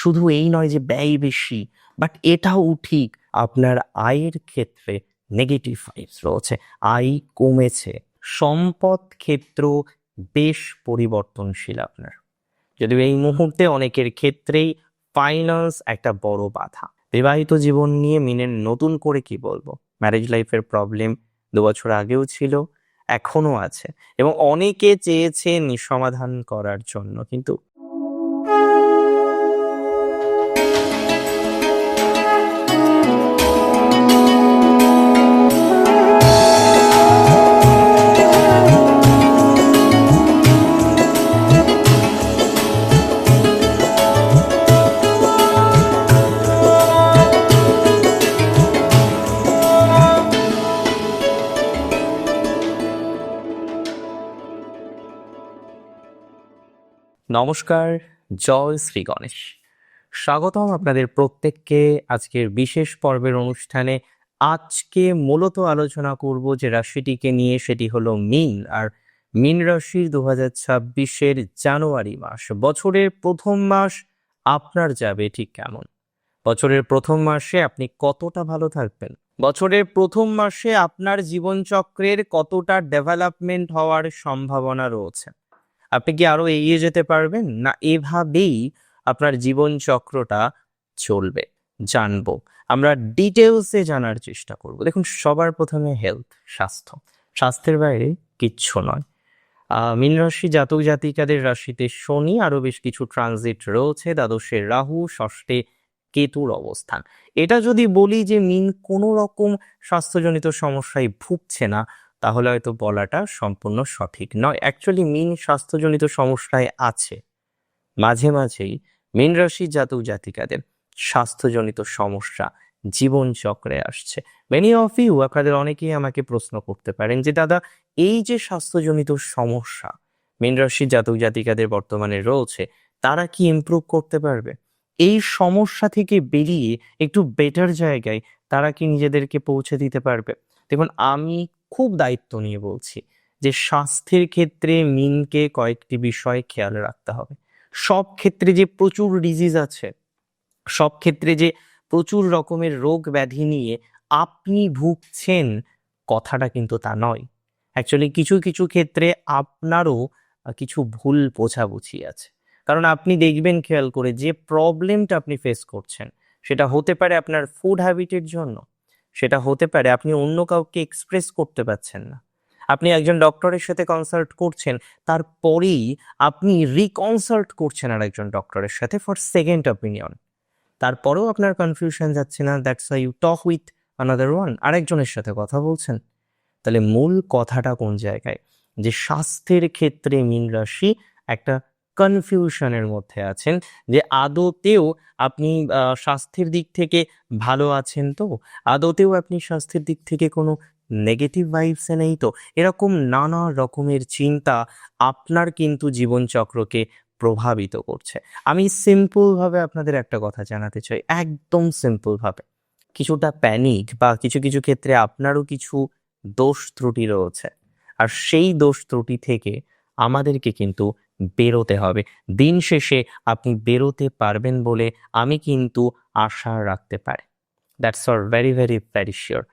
শুধু এই নয় যে ব্যয় বেশি, বাট এটাও ঠিক আপনার আয়ের ক্ষেত্রে নেগেটিভ ভাইবস রয়েছে, আয় কমেছে। সম্পদ ক্ষেত্র বেশ পরিবর্তনশীল আপনার, যদিও এই মুহূর্তে অনেকের ক্ষেত্রেই ফাইন্যান্স একটা বড় বাধা। বিবাহিত জীবন নিয়ে মিনের নতুন করে কি বলবো, ম্যারেজ লাইফের প্রবলেম 2 বছর আগেও ছিল, এখনো আছে, এবং অনেকে চেয়েছে সমাধান করার জন্য, কিন্তু নমস্কার, জয় শ্রী গণেশ। স্বাগতম আপনাদের প্রত্যেককে আজকের বিশেষ পর্বের অনুষ্ঠানে। আজকে মূলত আলোচনা করব যে রাশিটিকে নিয়ে, সেটি হলো মীন। আর মীন রাশির 2026-এর জানুয়ারি মাস, বছরের প্রথম মাস আপনার যাবে ঠিক কেমন? বছরের প্রথম মাসে আপনি কতটা ভালো থাকবেন? বছরের প্রথম মাসে আপনার জীবনচক্রের কতটা ডেভেলপমেন্ট হওয়ার সম্ভাবনা রয়েছে? আপনি কি আরো এগিয়ে যেতে পারবেন, না এভাবেই আপনার জীবন চক্রটা চলবে? জানবো, আমরা ডিটেলসে জানার চেষ্টা করব। দেখুন, সবার প্রথমে হেলথ, স্বাস্থ্যের বাইরে কিচ্ছু নয়। মীন রাশি জাতক জাতিকাদের রাশিতে শনি, আরো বেশ কিছু ট্রানজিট রয়েছে, দ্বাদশে রাহু, ষষ্ঠে কেতুর অবস্থান। এটা যদি বলি যে মীন কোনো রকম স্বাস্থ্যজনিত সমস্যায় ভুগছে না, তাহলে হয়তো বলাটা সম্পূর্ণ সঠিক নয়। অ্যাকচুয়ালি মীন স্বাস্থ্যজনিত সমস্যায় আছে। মাঝে মাঝেই মীন রাশি জাতক জাতিকাদের স্বাস্থ্যজনিত সমস্যা জীবন চক্রে আসছে। মেনি অফ ইউ, আপনাদের অনেকেই আমাকে প্রশ্ন করতে পারেন যে দাদা, এই যে স্বাস্থ্যজনিত সমস্যা মীন রাশি জাতক জাতিকাদের বর্তমানে রয়েছে, তারা কি ইমপ্রুভ করতে পারবে? এই সমস্যা থেকে বেরিয়ে একটু বেটার জায়গায় তারা কি নিজেদেরকে পৌঁছে দিতে পারবে? দেখুন, আমি খুব দায়িত্ব নিয়ে বলছি যে স্বাস্থ্যের ক্ষেত্রে মীনকে কয়েকটি বিষয় খেয়াল রাখতে হবে। সব ক্ষেত্রে যে প্রচুর ডিজিজ আছে, সব ক্ষেত্রে যে প্রচুর রকমের রোগ ব্যাধি নিয়ে আপনি ভুগছেন, কথাটা কিন্তু তা নয়। অ্যাকচুয়ালি কিছু কিছু ক্ষেত্রে আপনারও কিছু ভুল বোঝাবুঝি আছে। কারণ আপনি দেখবেন খেয়াল করে, যে প্রবলেমটা আপনি ফেস করছেন, সেটা হতে পারে আপনার ফুড হ্যাবিটের জন্য, সেটা হতে পারে আপনি অন্য কাউকে এক্সপ্রেস করতে পারছেন না। আপনি একজন ডক্টরের সাথে কনসাল্ট করছেন, তারপরেই আপনি রিকনসাল্ট করছেন আর একজন ডক্টরের সাথে ফর সেকেন্ড অপিনিয়ন, তারপরেও আপনার কনফিউশন যাচ্ছে না, that's why you talk with another one, আরেকজনের সাথে কথা বলছেন। তাহলে মূল কথাটা কোন জায়গায়, যে স্বাস্থ্যের ক্ষেত্রে মীন রাশি একটা কনফিউশনের মধ্যে আছেন, যে আদতেও আপনি স্বাস্থ্যের দিক থেকে ভালো আছেন তো, আদতেও আপনি স্বাস্থ্যের দিক থেকে কোনো নেগেটিভ ভাইবসে নেই তো। এরকম নানা রকমের চিন্তা আপনার কিন্তু জীবনচক্রকে প্রভাবিত করছে। আমি সিম্পল ভাবে আপনাদের একটা কথা জানাতে চাই, একদম সিম্পল ভাবে। কিছুটা প্যানিক বা কিছু কিছু ক্ষেত্রে আপনারও কিছু দোষ ত্রুটি রয়েছে, আর সেই দোষ ত্রুটি থেকে আমাদেরকে কিন্তু বেরোতে হবে। দিন শেষে আপনি বেরোতে পারবেন বলে আমি কিন্তু আশা রাখতে পারি। That's or very very very sure.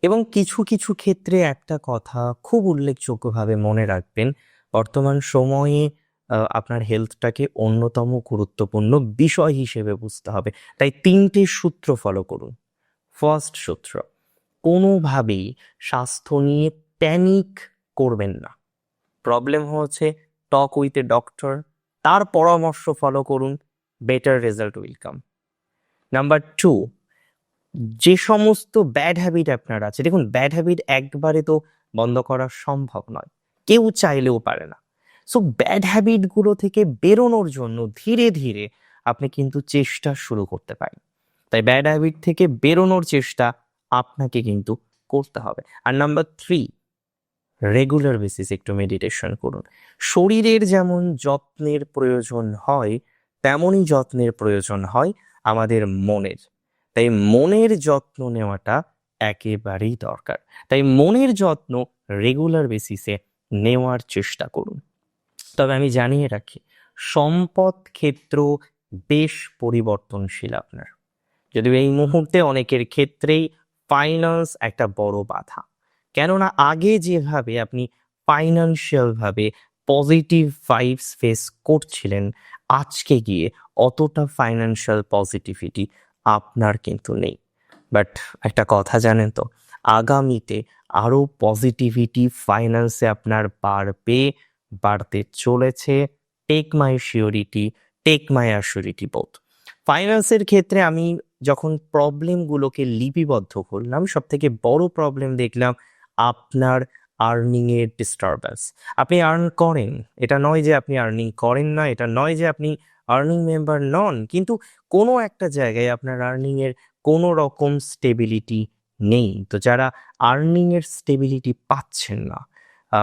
এবং কিছু কিছু ক্ষেত্রে একটা কথা খুব উল্লেখযোগ্যভাবে মনে রাখবেন, বর্তমান সময়ে আপনার হেলথটাকে অন্যতম গুরুত্বপূর্ণ বিষয় হিসেবে বুঝতে হবে। তাই 3টে সূত্র ফলো করুন। ফার্স্ট সূত্র, কোনোভাবেই স্বাস্থ্য নিয়ে প্যানিক করবেন না। প্রবলেম হচ্ছে, টক উইথ এ ডক্টর, তার পরামর্শ ফলো করুন, better result will come. Number 2, যে সমস্ত ব্যাড হ্যাবিট আপনার আছে, দেখুন ব্যাড হ্যাবিট একবারে তো বন্ধ করা সম্ভব নয়, কেউ চাইলেও পারে না। সো ব্যাড হ্যাবিটগুলো থেকে বেরোনোর জন্য ধীরে ধীরে আপনি কিন্তু চেষ্টা শুরু করতে পারেন। তাই ব্যাড হ্যাবিট থেকে বেরোনোর চেষ্টা আপনাকে কিন্তু করতে হবে। আর নাম্বার 3, রেগুলার বেসিস একটু মেডিটেশন করুন। শরীরের যেমন যত্নের প্রয়োজন হয়, তেমনই যত্নের প্রয়োজন হয় আমাদের মনের। তাই মনের যত্ন নেওয়াটা একেবারেই দরকার। তাই মনের যত্ন রেগুলার বেসিসে নেওয়ার চেষ্টা করুন। তবে আমি জানিয়ে রাখি, সম্পদ ক্ষেত্র বেশ পরিবর্তনশীল আপনার। যদিও এই মুহূর্তে অনেকের ক্ষেত্রেই ফাইন্যান্স একটা বড় বাধা। কেননা আগে যেভাবে আপনি ফাইন্যান্সিয়াল ভাবে পজিটিভ ভাইবস ফেস করছিলেন, আজকে গিয়ে অতটা ফাইন্যান্সিয়াল পজিটিভিটি আপনার কিন্তু নেই। বাট একটা কথা জানেন তো, আগামীতে আরো পজিটিভিটি ফাইন্যান্সে আপনার বাড়তে চলেছে। Take my surety, take my assurity both. ফাইন্যান্সের ক্ষেত্রে আমি যখন প্রবলেমগুলোকে লিপিবদ্ধ করলাম, সব থেকে বড় প্রবলেম দেখলাম আপনার আর্নিং এর ডিস্টারবেন্স। আপনি আর্ন করেন, এটা নয় যে আপনি আর্নিং করেন না, এটা নয় যে আপনি আর্নিং মেম্বার নন, কিন্তু কোনো একটা জায়গায় আপনার আর্নিং এর কোনো রকম স্টেবিলিটি নেই। তো যারা আর্নিং এর স্টেবিলিটি পাচ্ছেন না,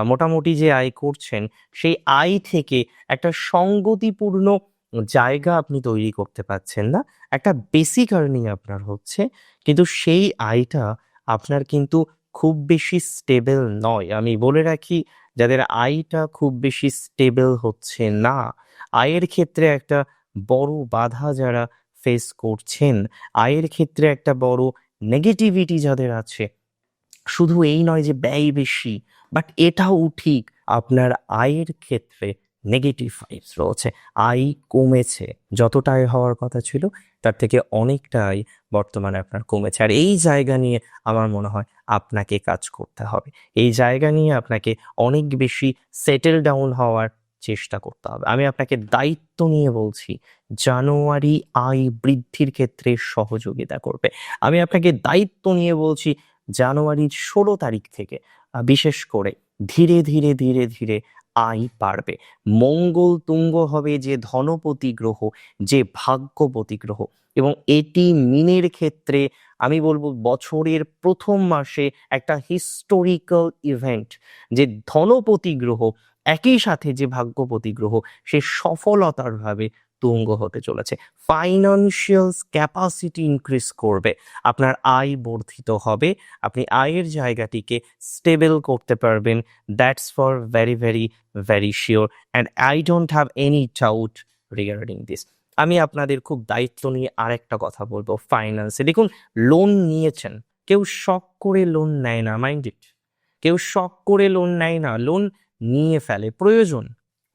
মোটামুটি যে আয় করছেন, সেই আয় থেকে একটা সঙ্গতিপূর্ণ জায়গা আপনি তৈরি করতে পারছেন না। একটা বেসিক আর্নিং আপনার হচ্ছে, কিন্তু সেই আয়টা আপনার কিন্তু খুব বেশি স্টেবল নয়। আমি বলে রাখি, যাদের আয়টা খুব বেশি স্টেবল হচ্ছে না, আয়ের ক্ষেত্রে একটা বড় বাধা যারা ফেস করছেন, আয়ের ক্ষেত্রে একটা বড় নেগেটিভিটি যাদের আছে, শুধু এই নয় যে ব্যয় বেশি, বাট এটাও ঠিক আপনার আয়ের ক্ষেত্রে নেগেটিভ ভাইবস রয়েছে। আয় কমেছে, যতটা আয় হওয়ার কথা ছিল তার থেকে অনেকটা আয় বর্তমানে আপনার কমেছে। আর এই জায়গা নিয়ে আমার মনে হয় আপনাকে কাজ করতে হবে। এই জায়গা নিয়ে আপনাকে অনেক বেশি সেটেল ডাউন হওয়ার চেষ্টা করতে হবে। আমি আপনাকে দায়িত্ব নিয়ে বলছি, জানুয়ারি আয় বৃদ্ধির ক্ষেত্রে সহযোগিতা করবে। আমি আপনাকে দায়িত্ব নিয়ে বলছি, জানুয়ারির 16 তারিখ থেকে বিশেষ করে ধীরে ধীরে ধীরে ধীরে আয় বাড়বে। মঙ্গল তুঙ্গ হবে যে ধনপতি গ্রহ, যে ভাগ্যপতি গ্রহ, এবং এটি মিনের ক্ষেত্রে আমি বলবো বছরের প্রথম মাসে একটা হিস্টোরিক্যাল ইভেন্ট, যে ধনপতি গ্রহ একই সাথে যে ভাগ্যপতি গ্রহ, সে সফলতার ভাবে তুঙ্গ হতে চলেছে। ফাইন্যান্সিয়াল ক্যাপাসিটি ইনক্রিজ করবে, আপনার আয় বর্ধিত হবে, আপনি আয়ের জায়গাটিকে স্টেবল করতে পারবেন। That's for very very very sure, and I don't have any doubt regarding this. আমি আপনাদের খুব দায়িত্ব নিয়ে আরেকটা কথা বলবো ফাইন্যান্সে। দেখুন, লোন নিয়েছেন, কেউ শখ করে লোন নেয় না, মাইন্ড ইট। কেউ শখ করে লোন নেয় না, লোন নিয়ে ফেলে প্রয়োজন।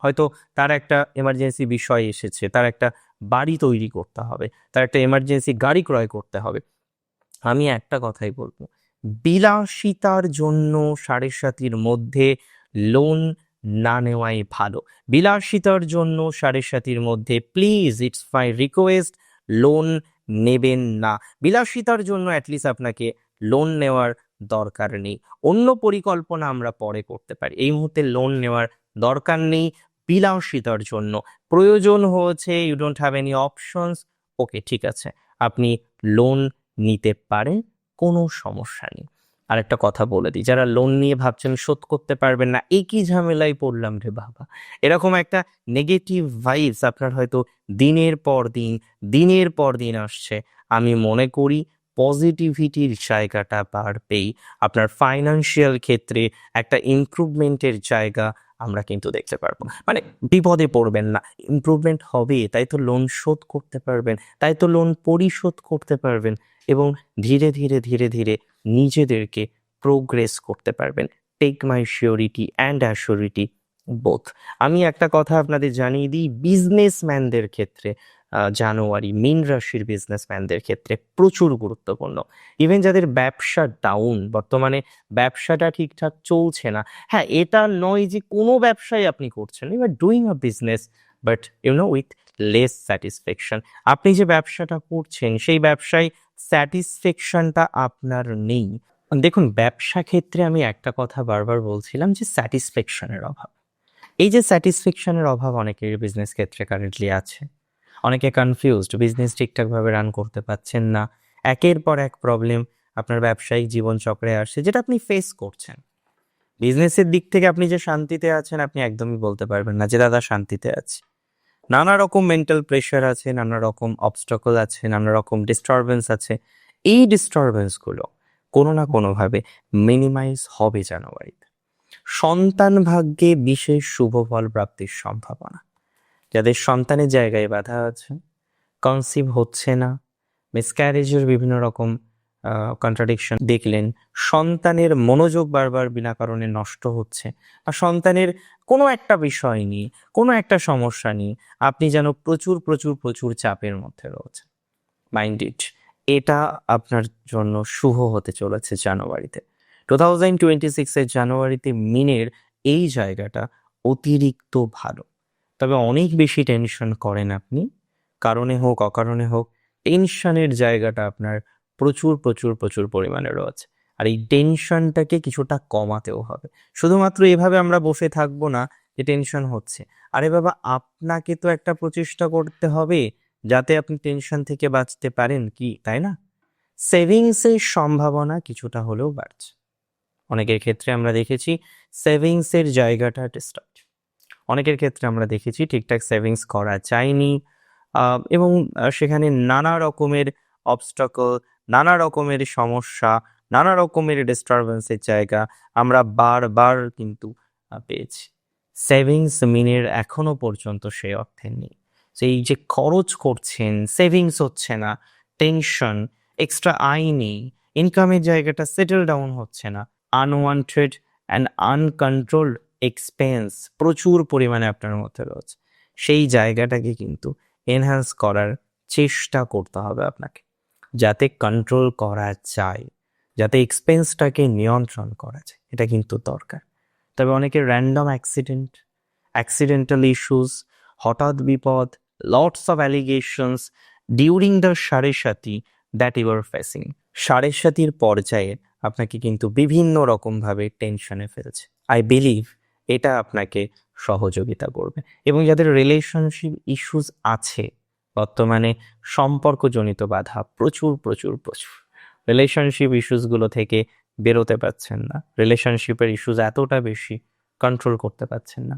হয়তো তার একটা এমার্জেন্সি বিষয় এসেছে, তার একটা বাড়ি তৈরি করতে হবে, তার একটা এমার্জেন্সি গাড়ি ক্রয় করতে হবে। আমি একটা কথাই বলবো, বিলাসিতার জন্য 7.5-র মধ্যে লোন না নেওয়াই ভালো। বিলাসিতার জন্য 7.5-র মধ্যে please, it's my request, loan নেবেন না। বিলাসিতার জন্য অ্যাটলিস্ট আপনাকে লোন নেওয়ার দরকার নেই। অন্য পরিকল্পনা আমরা পরে করতে পারি, এই মুহূর্তে লোন নেওয়ার দরকার নেই। বিলাসিতার জন্য প্রয়োজন হয়েছে, you don't have any options, okay ঠিক আছে, আপনি লোন নিতে পারেন, কোনো সমস্যা নেই। আর একটা কথা বলে দিই, যারা লোন নিয়ে ভাবছেন শোধ করতে পারবেন না, এই কি ঝামেলায় পড়লাম রে বাবা, এরকম একটা নেগেটিভ ভাইবস আপনার হয়তো দিনের পর দিন দিনের পর দিন আসছে, আমি মনে করি পজিটিভিটির জায়গাটা বাড়বেই। আপনার ফাইন্যান্সিয়াল ক্ষেত্রে একটা ইমপ্রুভমেন্টের জায়গা আমরা কিন্তু দেখতে পারবো। মানে বিপদে পড়বেন না, ইমপ্রুভমেন্ট হবে, তাই তো লোন শোধ করতে পারবেন, তাই তো লোন পরিশোধ করতে পারবেন, এবং ধীরে ধীরে ধীরে ধীরে নিজেদেরকে প্রোগ্রেস করতে পারবেন। Take my surety and assurity both. আমি একটা কথা আপনাদের জানিয়ে দিই, বিজনেসম্যানদের ক্ষেত্রে জানুয়ারি মীন রাশির বিজনেসম্যানদের ক্ষেত্রে প্রচুর গুরুত্বপূর্ণ। ইভেন যাদের ব্যবসা ডাউন, বর্তমানে ব্যবসাটা ঠিকঠাক চলছে না, হ্যাঁ এটা নয় যে কোনো ব্যবসায় আপনি করছেন, you are doing a business, but with less satisfaction. আপনি যে ব্যবসাটা করছেন সেই ব্যবসায় স্যাটিসফ্যাকশনটা আপনার নেই। দেখুন, ব্যবসা ক্ষেত্রে আমি একটা কথা বারবার বলছিলাম যে স্যাটিসফ্যাকশনের অভাব। এই যে স্যাটিসফ্যাকশনের অভাব অনেকের বিজনেস ক্ষেত্রে কারেন্টলি আছে। অনেকে কনফিউজড, বিজনেস ঠিকঠাকভাবে রান করতে পারছেন না, একের পর এক প্রবলেম আপনার ব্যবসায়িক জীবনচক্রে আসছে, যেটা আপনি ফেস করছেন। বিজনেসের দিক থেকে আপনি যে শান্তিতে আছেন, আপনি একদমই বলতে পারবেন না যে দাদা শান্তিতে আছি। নানা রকম মেন্টাল প্রেশার আছে, নানা রকম অবস্টাকল আছে, নানা রকম ডিস্টারবেন্স আছে। এই ডিস্টারবেন্সগুলো কোনো না কোনোভাবে মিনিমাইজ হবে জানুয়ারিতে। সন্তান ভাগ্যে বিশেষ শুভ ফল প্রাপ্তির সম্ভাবনা। যাদের সন্তানের জায়গায় বাধা আছে, কনসিভ হচ্ছে না, মিসক্যারেজের বিভিন্ন রকম কন্ট্রাডিকশন দেখলেন, সন্তানের মনোযোগ বারবার বিনা কারণে নষ্ট হচ্ছে, বা সন্তানের কোনো একটা বিষয় নিয়ে, কোনো একটা সমস্যা নিয়ে আপনি যেন প্রচুর প্রচুর প্রচুর চাপের মধ্যে রয়েছেন। মাইন্ড ইট, এটা আপনার জন্য শুভ হতে চলেছে জানুয়ারিতে। 2026 জানুয়ারিতে মিনের এই জায়গাটা অতিরিক্ত ভালো। তবে অনেক বেশি টেনশন করেন আপনি, কারণে হোক অকারণে হোক, টেনশনের জায়গাটা আপনার প্রচুর প্রচুর প্রচুর পরিমাণে রয়েছে। আর এই টেনশনটাকে কিছুটা কমাতেও হবে। শুধুমাত্র এভাবে আমরা বসে থাকবো না যে টেনশন হচ্ছে। আরে বাবা, আপনাকে তো একটা প্রচেষ্টা করতে হবে যাতে আপনি টেনশন থেকে বাঁচতে পারেন, কি তাই না? সেভিংসের সম্ভাবনা কিছুটা হলেও বাড়ছে। অনেকের ক্ষেত্রে আমরা দেখেছি সেভিংসের জায়গাটা ডিস্টার্ব। অনেকের ক্ষেত্রে আমরা দেখেছি ঠিকঠাক সেভিংস করা যায়নি, এবং সেখানে নানা রকমের অবস্টাকল, নানা রকমের সমস্যা, নানা রকমের ডিস্টারবেন্সের জায়গা আমরা বারবার কিন্তু পেয়েছি। সেভিংস মিনের এখনো পর্যন্ত সেই অর্থে নেই। সেই যে খরচ করছেন, সেভিংস হচ্ছে না, টেনশন, এক্সট্রা আয় নেই, ইনকামের জায়গাটা সেটেল ডাউন হচ্ছে না, আনওয়ান্টেড অ্যান্ড আনকন্ট্রোলড এক্সপেন্স প্রচুর পরিমাণে আপনার মধ্যে রয়েছে। সেই জায়গাটাকে কিন্তু এনহ্যান্স করার চেষ্টা করতে হবে আপনাকে, যাতে কন্ট্রোল করা যায়, যাতে এক্সপেন্সটাকে নিয়ন্ত্রণ করা যায়। এটা কিন্তু দরকার। তবে অনেকের র্যান্ডম অ্যাক্সিডেন্টাল ইস্যুস, হঠাৎ বিপদ, lots of allegations during the সাড়ে দ্যাট ইউ আর ফেসিং। সাড়ে পর্যায়ে আপনাকে কিন্তু বিভিন্ন রকমভাবে টেনশনে ফেলছে। আই বিলিভ এটা আপনাকে সহযোগিতা করবে। এবং যাদের রিলেশনশিপ ইস্যুস আছে, বর্তমানে সম্পর্কজনিত বাধা প্রচুর প্রচুর প্রচুর, রিলেশনশিপ ইস্যুসগুলো থেকে বেরোতে পারছেন না, রিলেশনশিপের ইস্যুস এতটা বেশি কন্ট্রোল করতে পারছেন না,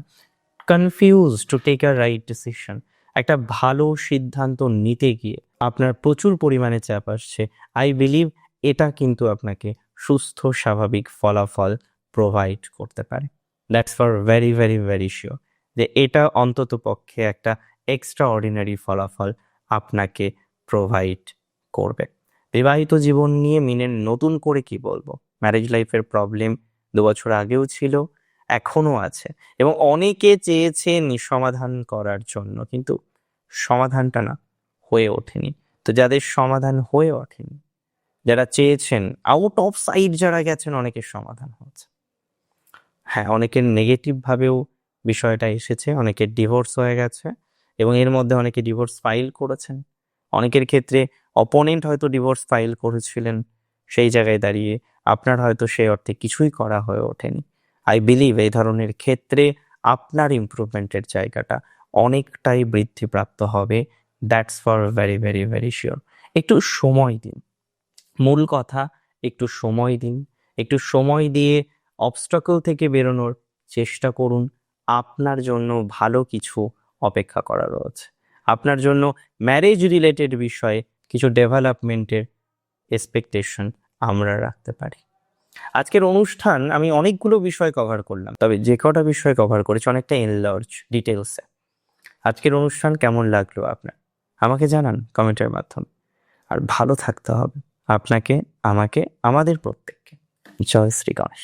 confuse to take a right decision, একটা ভালো সিদ্ধান্ত নিতে গিয়ে আপনার প্রচুর পরিমাণে চাপ আসছে। আই বিলিভ এটা কিন্তু আপনাকে সুস্থ স্বাভাবিক ফলাফল প্রোভাইড করতে পারে। That's for very very very sure যে এটা অন্তত পক্ষে একটা এক্সট্রা অর্ডিনারি ফলাফল আপনাকে প্রোভাইড করবে। বিবাহিত জীবন নিয়ে মিনের নতুন করে কি বলবো, ম্যারেজ লাইফের প্রবলেম 2 বছর আগেও ছিল, এখনো আছে, এবং অনেকে চেয়েছেন সমাধান করার জন্য, কিন্তু সমাধানটা না হয়ে ওঠেনি। তো যাদের সমাধান হয়ে ওঠেনি, যারা চেয়েছেন, আউট অফ সাইড যারা গেছেন, অনেকের সমাধান হচ্ছে। হ্যাঁ, অনেকের নেগেটিভ ভাবেও বিষয়টা এসেছে, অনেকের ডিভোর্স হয়ে গেছে, এবং এর মধ্যে অনেকে ডিভোর্স ফাইল করেছেন। অনেকের ক্ষেত্রে অপোনেন্ট হয়তো ডিভোর্স ফাইল করেছিলেন, সেই জায়গায় দাঁড়িয়ে আপনার হয়তো সেই অর্থে কিছুই করা হয়ে ওঠেনি। আই বিলিভ এই ধরনের ক্ষেত্রে আপনার ইমপ্রুভমেন্টের জায়গাটা অনেকটাই বৃদ্ধিপ্রাপ্ত হবে। That's for very very very sure. একটু সময় দিন, মূল কথা, একটু সময় দিন। একটু সময় দিয়ে অবস্টাকল থেকে বেরোনোর চেষ্টা করুন। আপনার জন্য ভালো কিছু অপেক্ষা করা রয়েছে। আপনার জন্য ম্যারেজ রিলেটেড বিষয়ে কিছু ডেভেলপমেন্টের এক্সপেকটেশন আমরা রাখতে পারি। আজকের অনুষ্ঠান আমি অনেকগুলো বিষয় কভার করলাম, তবে যে কটা বিষয় কভার করেছি অনেকটা এনলার্জ ডিটেলসে। আজকের অনুষ্ঠান কেমন লাগলো আপনার, আমাকে জানান কমেন্টের মাধ্যমে। আর ভালো থাকতে হবে আপনাকে, আমাকে, আমাদের প্রত্যেককে। জয় শ্রী গণেশ।